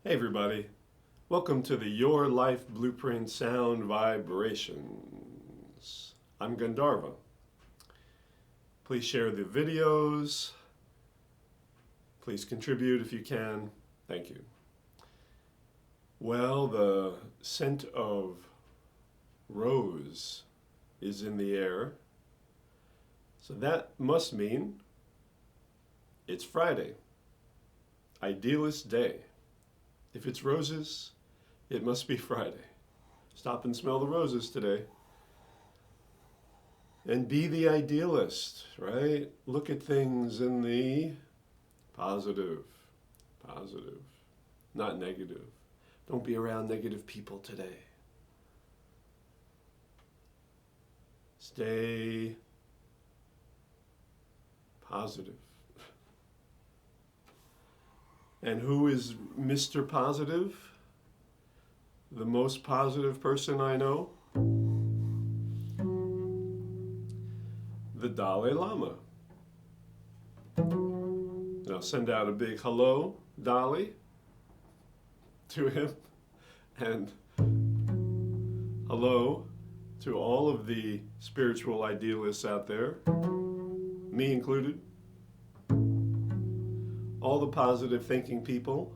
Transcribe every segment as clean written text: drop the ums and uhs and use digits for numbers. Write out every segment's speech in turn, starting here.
Hey everybody, welcome to the Your Life Blueprint Sound Vibrations. I'm Gandharva. Please share the videos. Please contribute if you can. Thank you. Well, the scent of rose is in the air. So that must mean it's Friday, Idealist Day. If it's roses, it must be Friday. Stop and smell the roses today. And be the idealist, right? Look at things in the positive, not negative. Don't be around negative people today. Stay positive. And who is Mr. Positive? The most positive person I know? The Dalai Lama. And I'll send out a big hello, Dalai, to him. And hello to all of the spiritual idealists out there, me included. All the positive thinking people,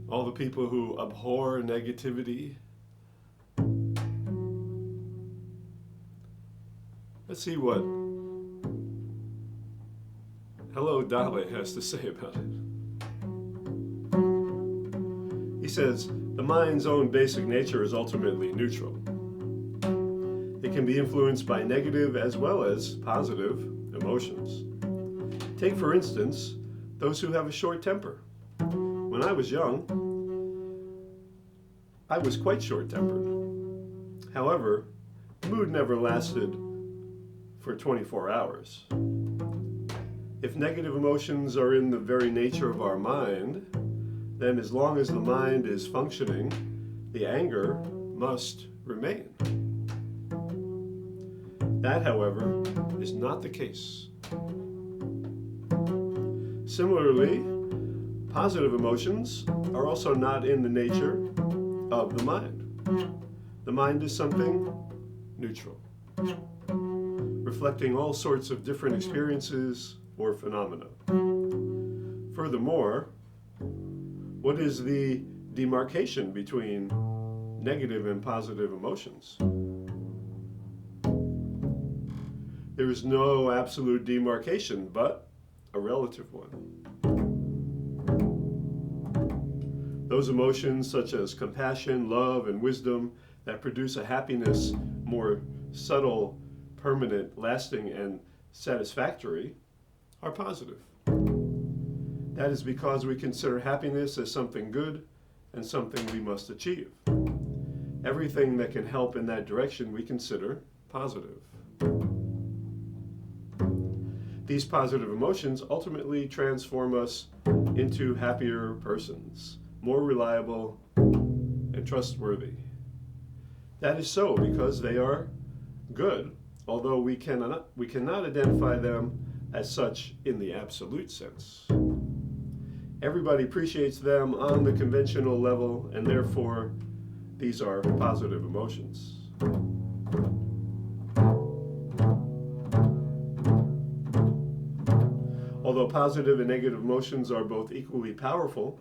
all the people who abhor negativity. Let's see what Hello Dalai has to say about it. He says, the mind's own basic nature is ultimately neutral. It can be influenced by negative as well as positive emotions. Take, for instance, those who have a short temper. When I was young, I was quite short-tempered. However, the mood never lasted for 24 hours. If negative emotions are in the very nature of our mind, then as long as the mind is functioning, the anger must remain. That, however, is not the case. Similarly, positive emotions are also not in the nature of the mind. The mind is something neutral, reflecting all sorts of different experiences or phenomena. Furthermore, what is the demarcation between negative and positive emotions? There is no absolute demarcation, but a relative one. Those emotions such as compassion, love, and wisdom that produce a happiness more subtle, permanent, lasting, and satisfactory are positive. That is because we consider happiness as something good and something we must achieve. Everything that can help in that direction we consider positive. These positive emotions ultimately transform us into happier persons, more reliable and trustworthy. That is so because they are good, although we cannot identify them as such in the absolute sense. Everybody appreciates them on the conventional level, and therefore these are positive emotions. Although positive and negative emotions are both equally powerful,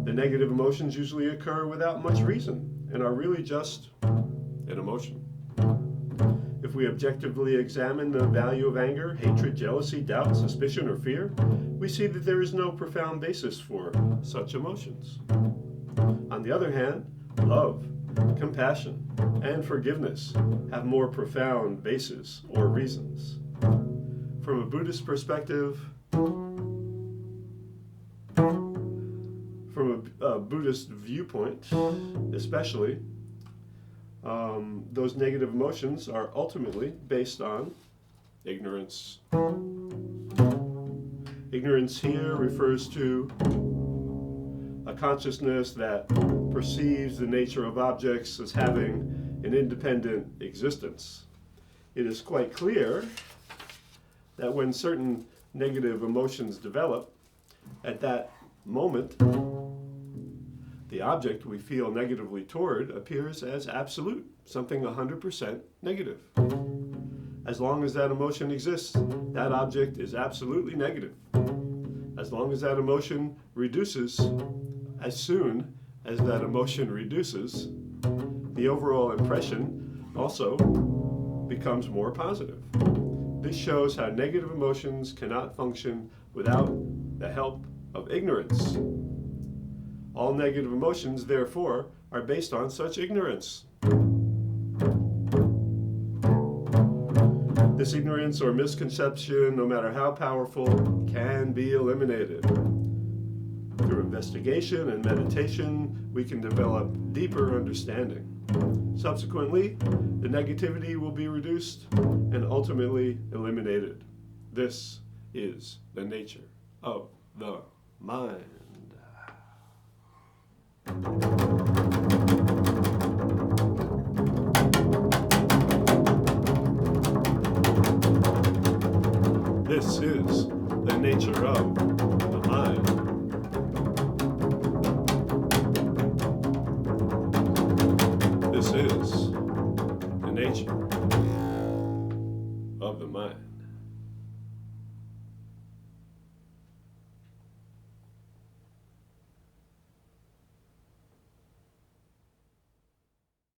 the negative emotions usually occur without much reason and are really just an emotion. If we objectively examine the value of anger, hatred, jealousy, doubt, suspicion, or fear, we see that there is no profound basis for such emotions. On the other hand, love, compassion, and forgiveness have more profound bases or reasons. From a Buddhist perspective, from a Buddhist viewpoint especially, those negative emotions are ultimately based on ignorance. Ignorance here refers to a consciousness that perceives the nature of objects as having an independent existence. It is quite clear that when certain negative emotions develop, At that moment, the object we feel negatively toward appears as absolute, something 100% negative. As long as that emotion exists, that object is absolutely negative. As long as that emotion reduces, as soon as that emotion reduces, the overall impression also becomes more positive. This shows how negative emotions cannot function without the help of ignorance. All negative emotions, therefore, are based on such ignorance. This ignorance or misconception, no matter how powerful, can be eliminated. Through investigation and meditation, we can develop deeper understanding. Subsequently, the negativity will be reduced and ultimately eliminated. This is the nature of the mind. This is the nature of the mind. This is the nature of the mind.